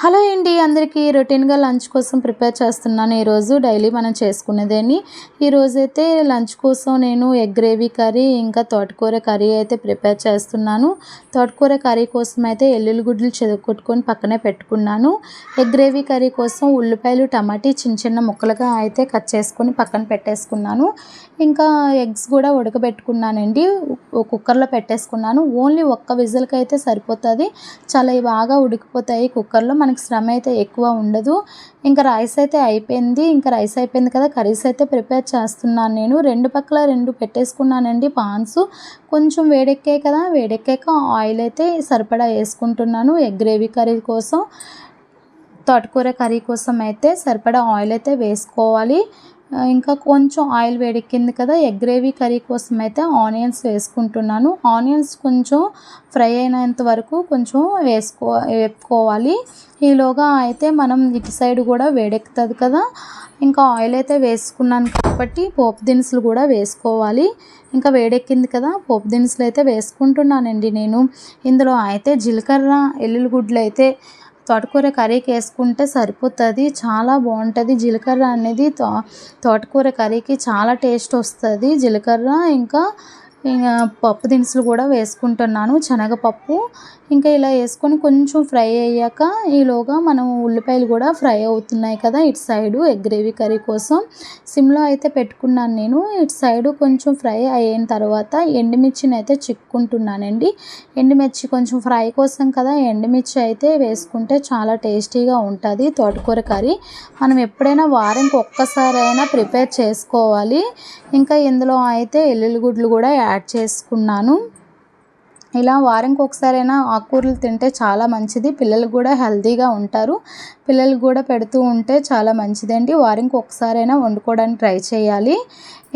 Hello అండి, అందరికీ రొటీన్గా లంచ్ కోసం ప్రిపేర్ చేస్తున్నాను. ఈరోజు డైలీ మనం చేసుకునేదేని ఈరోజైతే లంచ్ కోసం నేను ఎగ్ గ్రేవీ కర్రీ ఇంకా తోటకూర కర్రీ అయితే ప్రిపేర్ చేస్తున్నాను. తోటకూర కర్రీ కోసం అయితే ఎల్లుల్లిగుడ్లు చెదగొట్టుకొని పక్కనే పెట్టుకున్నాను. ఎగ్ గ్రేవీ కర్రీ కోసం ఉల్లిపాయలు టమాటీ చిన్న చిన్న ముక్కలుగా అయితే కట్ చేసుకొని పక్కన పెట్టేసుకున్నాను. ఇంకా ఎగ్స్ కూడా ఉడకబెట్టుకున్నానండి. కుక్కర్లో పెట్టేసుకున్నాను. ఓన్లీ ఒక్క విజిల్కి అయితే సరిపోతుంది. చాలా బాగా ఉడికిపోతాయి కుక్కర్లో, మనకి శ్రమ అయితే ఎక్కువ ఉండదు. ఇంకా రైస్ అయితే అయిపోయింది. ఇంకా రైస్ అయిపోయింది కదా, కర్రీస్ అయితే ప్రిపేర్ చేస్తున్నాను. నేను రెండు పక్కల రెండు పెట్టేసుకున్నానండి పాన్స్. కొంచెం వేడెక్కాయి కదా, వేడెక్కాక ఆయిల్ అయితే సరిపడా వేసుకుంటున్నాను. ఎగ్ గ్రేవీ కర్రీ కోసం, తోటకూర కర్రీ కోసం అయితే సరిపడా ఆయిల్ అయితే వేసుకోవాలి. ఇంకా కొంచెం ఆయిల్ వేడెక్కింది కదా, ఎగ్ గ్రేవీ కర్రీ కోసం అయితే ఆనియన్స్ వేసుకుంటున్నాను. ఆనియన్స్ కొంచెం ఫ్రై అయినంత వరకు కొంచెం వేపుకోవాలి. ఈలోగా అయితే మనం ఇటు సైడ్ కూడా వేడెక్కుతుంది కదా, ఇంకా ఆయిల్ అయితే వేసుకున్నాను కాబట్టి పోపు దినుసులు కూడా వేసుకోవాలి. ఇంకా వేడెక్కింది కదా, పోపు దినుసులు అయితే వేసుకుంటున్నానండి నేను. ఇందులో అయితే జీలకర్ర, ఎల్లుల్లిగుడ్లు అయితే తోటకూర కర్రీకి వేసుకుంటే సరిపోతుంది. చాలా బాగుంటుంది. జీలకర్ర అనేది తోటకూర కర్రీకి చాలా టేస్ట్ వస్తుంది. జీలకర్ర ఇంకా పప్పు దినుసులు కూడా వేసుకుంటున్నాను, శనగపప్పు. ఇంకా ఇలా వేసుకొని కొంచెం ఫ్రై అయ్యాక ఈలోగా మనం ఉల్లిపాయలు కూడా ఫ్రై అవుతున్నాయి కదా ఇటు సైడు ఎగ్ గ్రేవీ కర్రీ కోసం. సిమ్లో అయితే పెట్టుకున్నాను నేను. ఇటు సైడు కొంచెం ఫ్రై అయిన తర్వాత ఎండుమిర్చిని అయితే చిక్కుంటున్నానండి. ఎండుమిర్చి కొంచెం ఫ్రై కోసం కదా, ఎండుమిర్చి అయితే వేసుకుంటే చాలా టేస్టీగా ఉంటుంది తోటకూర కర్రీ. మనం ఎప్పుడైనా వారానికి ఒక్కసారైనా ప్రిపేర్ చేసుకోవాలి. ఇంకా ఇందులో అయితే ఎల్లుల్లిగుడ్లు కూడా యాడ్ చేసుకున్నాను. ఇలా వారానికి ఒకసారైనా ఆకుకూరలు తింటే చాలా మంచిది. పిల్లలు కూడా హెల్తీగా ఉంటారు. పిల్లలకు కూడా పెడుతూ ఉంటే చాలా మంచిదండి. వారానికి ఒకసారైనా వండుకోవడానికి ట్రై చేయాలి.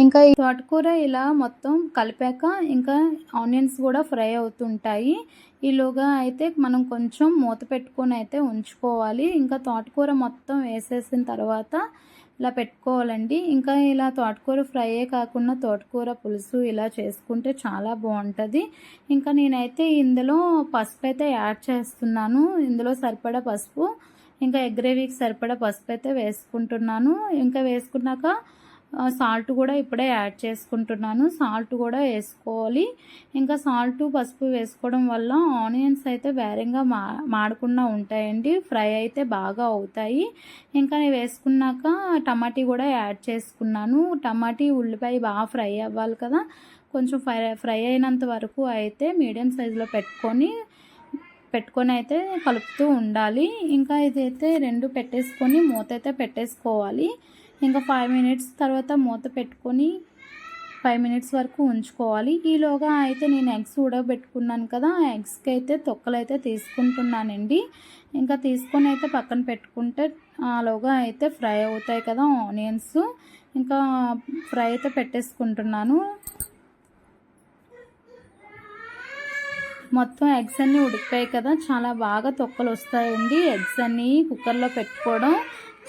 ఇంకా ఈ తోటకూర ఇలా మొత్తం కలిపాక ఇంకా ఆనియన్స్ కూడా ఫ్రై అవుతుంటాయి. ఈలోగా అయితే మనం కొంచెం మూత పెట్టుకొని అయితే ఉంచుకోవాలి. ఇంకా తోటకూర మొత్తం వేసేసిన తర్వాత ఇలా పెట్టుకోవాలండి. ఇంకా ఇలా తోటకూర ఫ్రైయే కాకుండా తోటకూర పులుసు ఇలా చేసుకుంటే చాలా బాగుంటుంది. ఇంకా నేనైతే ఇందులో పసుపు అయితే యాడ్ చేస్తున్నాను. ఇందులో సరిపడా పసుపు, ఇంకా ఎగ్ గ్రేవీకి సరిపడా పసుపు అయితే వేసుకుంటున్నాను. ఇంకా వేసుకున్నాక సాల్ట్ కూడా ఇప్పుడే యాడ్ చేసుకుంటున్నాను. సాల్ట్ కూడా వేసుకోవాలి. ఇంకా సాల్ట్ పసుపు వేసుకోవడం వల్ల ఆనియన్స్ అయితే వేరంగా మాడకుండా ఉంటాయండి. ఫ్రై అయితే బాగా అవుతాయి. ఇంకా నేను వేసుకున్నాక టమాటీ కూడా యాడ్ చేసుకున్నాను. టమాటీ ఉల్లిపాయ బాగా ఫ్రై అవ్వాలి కదా, కొంచెం ఫ్రై అయినంత వరకు అయితే మీడియం సైజులో పెట్టుకొని అయితే కలుపుతూ ఉండాలి. ఇంకా ఇదైతే రెండు పెట్టేసుకొని మూత అయితే పెట్టేసుకోవాలి. ఇంకా 5 మినిట్స్ తర్వాత మూత పెట్టుకొని 5 మినిట్స్ వరకు ఉంచుకోవాలి. ఈలోగా అయితే నేను ఎగ్స్ ఉడకబెట్టుకున్నాను కదా, ఆ ఎగ్స్కి అయితే తొక్కలు అయితే తీసుకుంటున్నానండి. ఇంకా తీసుకొని అయితే పక్కన పెట్టుకుంటే ఆలోగా అయితే ఫ్రై అవుతాయి కదా ఆనియన్స్. ఇంకా ఫ్రై అయితే పెట్టేసుకుంటున్నాను. మొత్తం ఎగ్స్ అన్నీ ఉడికిపోయాయి కదా, చాలా బాగా తొక్కలు వస్తాయండి. ఎగ్స్ అన్నీ కుక్కర్లో పెట్టుకోవడం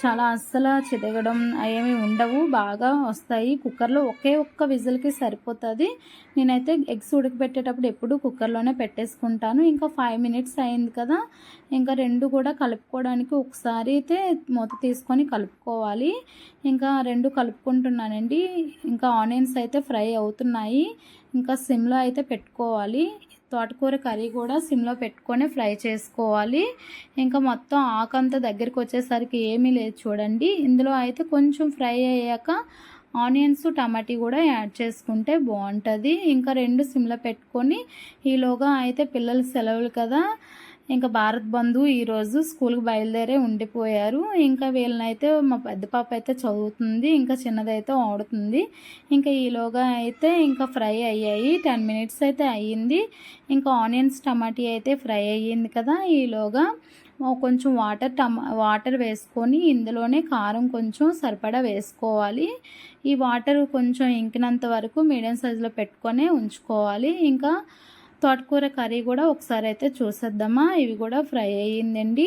చాలా అస్సలు చిదగడం ఏమీ ఉండవు, బాగా వస్తాయి. కుక్కర్లో ఒక్క విజిల్కి సరిపోతుంది. నేనైతే ఎగ్స్ ఉడకబెట్టేటప్పుడు ఎప్పుడు కుక్కర్లోనే పెట్టేసుకుంటాను. ఇంకా 5 మినిట్స్ అయింది కదా, ఇంకా రెండు కూడా కలుపుకోవడానికి ఒకసారి అయితే మూత తీసుకొని కలుపుకోవాలి. ఇంకా రెండు కలుపుకుంటున్నానండి. ఇంకా ఆనియన్స్ అయితే ఫ్రై అవుతున్నాయి. ఇంకా సిమ్లో అయితే పెట్టుకోవాలి. తోటకూర కర్రీ కూడా సిమ్లో పెట్టుకొని ఫ్రై చేసుకోవాలి. ఇంకా మొత్తం ఆకంతా దగ్గరికి వచ్చేసరికి ఏమీ లేదు చూడండి. ఇందులో అయితే కొంచెం ఫ్రై అయ్యాక ఆనియన్స్ టమాటీ కూడా యాడ్ చేసుకుంటే బాగుంటుంది. ఇంకా రెండు సిమ్లో పెట్టుకొని ఈలోగా అయితే పిల్లలు సెలవులు కదా, ఇంకా భారత్ బంధు ఈరోజు స్కూల్కి బయలుదేరే ఉండిపోయారు. ఇంకా వీళ్ళనైతే మా పెద్ద పాప అయితే చదువుతుంది, ఇంకా చిన్నదైతే ఆడుతుంది. ఇంకా ఈలోగా అయితే ఇంకా ఫ్రై అయ్యాయి. 10 మినిట్స్ అయితే అయ్యింది. ఇంకా ఆనియన్స్ టమాటీ అయితే ఫ్రై అయ్యింది కదా, ఈలోగా కొంచెం వాటర్ వేసుకొని ఇందులోనే కారం కొంచెం సరిపడా వేసుకోవాలి. ఈ వాటర్ కొంచెం ఇంకినంత వరకు మీడియం సైజులో పెట్టుకొని ఉంచుకోవాలి. ఇంకా తోటకూర కర్రీ కూడా ఒకసారి అయితే చూసేద్దామా. ఇవి కూడా ఫ్రై అయ్యిందండి.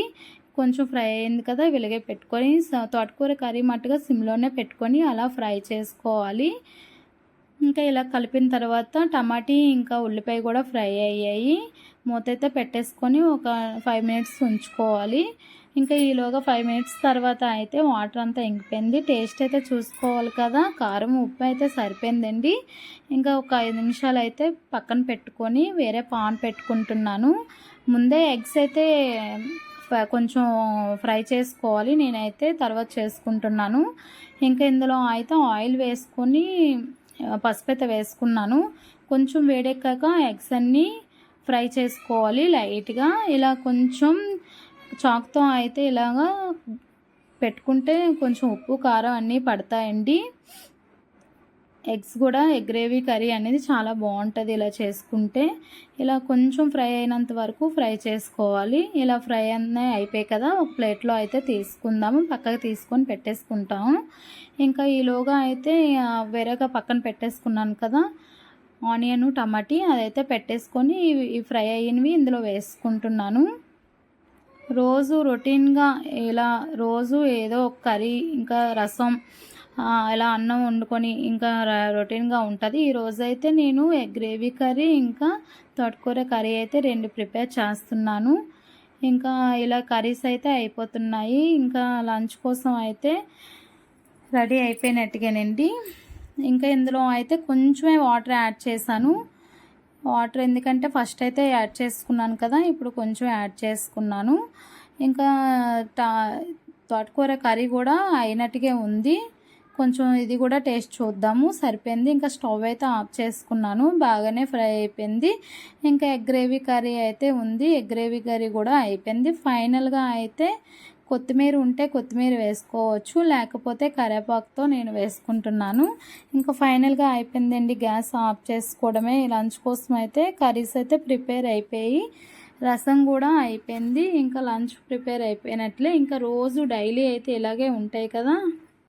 కొంచెం ఫ్రై అయింది కదా, వెలిగే పెట్టుకొని తోటకూర కర్రీ మట్టుగా సిమ్లోనే పెట్టుకొని అలా ఫ్రై చేసుకోవాలి. ఇంకా ఇలా కలిపిన తర్వాత టమాటీ ఇంకా ఉల్లిపాయ కూడా ఫ్రై అయ్యాయి. మూత అయితే పెట్టేసుకొని ఒక 5 మినిట్స్ ఉంచుకోవాలి. ఇంకా ఈలోగా 5 మినిట్స్ తర్వాత అయితే వాటర్ అంతా ఇంకిపోయింది. టేస్ట్ అయితే చూసుకోవాలి కదా, కారం ఉప్పు అయితే సరిపోయిందండి. ఇంకా ఒక 5 నిమిషాలు అయితే పక్కన పెట్టుకొని వేరే పాన్ పెట్టుకుంటున్నాను. ముందే ఎగ్స్ అయితే కొంచెం ఫ్రై చేసుకోవాలి, నేనైతే తర్వాత చేసుకుంటున్నాను. ఇంకా ఇందులో అయితే ఆయిల్ వేసుకొని పసుపు అయితే వేసుకున్నాను. కొంచెం వేడెక్కాక ఎగ్స్ అన్నీ ఫ్రై చేసుకోవాలి లైట్గా. ఇలా కొంచెం చాక్తో అయితే ఇలాగా పెట్టుకుంటే కొంచెం ఉప్పు కారం అన్నీ పడతాయండి. ఎగ్స్ కూడా ఎగ్ గ్రేవీ కర్రీ అనేది చాలా బాగుంటుంది ఇలా చేసుకుంటే. ఇలా కొంచెం ఫ్రై అయినంత వరకు ఫ్రై చేసుకోవాలి. ఇలా ఫ్రై అన్నీ అయిపోయాయి కదా, ఒక ప్లేట్లో అయితే తీసుకుందాము, పక్కకు తీసుకొని పెట్టేసుకుంటాము. ఇంకా ఈలోగా అయితే వేరేగా పక్కన పెట్టేసుకున్నాను కదా ఆనియన్ టమాటీ, అదైతే పెట్టేసుకొని ఈ ఫ్రై అయినవి ఇందులో వేసుకుంటున్నాను. రోజు రొటీన్గా ఇలా రోజు ఏదో ఒక కర్రీ ఇంకా రసం ఇలా అన్నం వండుకొని ఇంకా రొటీన్గా ఉంటుంది. ఈరోజైతే నేను ఎగ్ గ్రేవీ కర్రీ ఇంకా తోటకూర కర్రీ అయితే 2 ప్రిపేర్ చేస్తున్నాను. ఇంకా ఇలా కర్రీస్ అయితే అయిపోతున్నాయి. ఇంకా లంచ్ కోసం అయితే రెడీ అయిపోయినట్టుగానండి. ఇంకా ఇందులో అయితే కొంచెమే వాటర్ యాడ్ చేశాను. వాటర్ ఎందుకంటే ఫస్ట్ అయితే యాడ్ చేసుకున్నాను కదా, ఇప్పుడు కొంచెం యాడ్ చేసుకున్నాను. ఇంకా తోటకూర కర్రీ కూడా అయినట్టుగా ఉంది. కొంచెం ఇది కూడా టేస్ట్ చూద్దాము, సరిపోయింది. ఇంకా స్టవ్ అయితే ఆఫ్ చేసుకున్నాను, బాగానే ఫ్రై అయిపోయింది. ఇంకా ఎగ్ గ్రేవీ కర్రీ అయితే ఉంది, ఎగ్ గ్రేవీ కర్రీ కూడా అయిపోయింది. ఫైనల్గా అయితే కొత్తిమీర ఉంటే కొత్తిమీర వేసుకోవచ్చు, లేకపోతే కరివేపాకుతో నేను వేసుకుంటున్నాను. ఇంకా ఫైనల్గా అయిపోయిందండి, గ్యాస్ ఆఫ్ చేసుకోవడమే. లంచ్ కోసం అయితే కర్రీస్ అయితే ప్రిపేర్ అయిపోయి, రసం కూడా అయిపోయింది. ఇంకా లంచ్ ప్రిపేర్ అయిపోయినట్లే. ఇంకా రోజు డైలీ అయితే ఇలాగే ఉంటాయి కదా.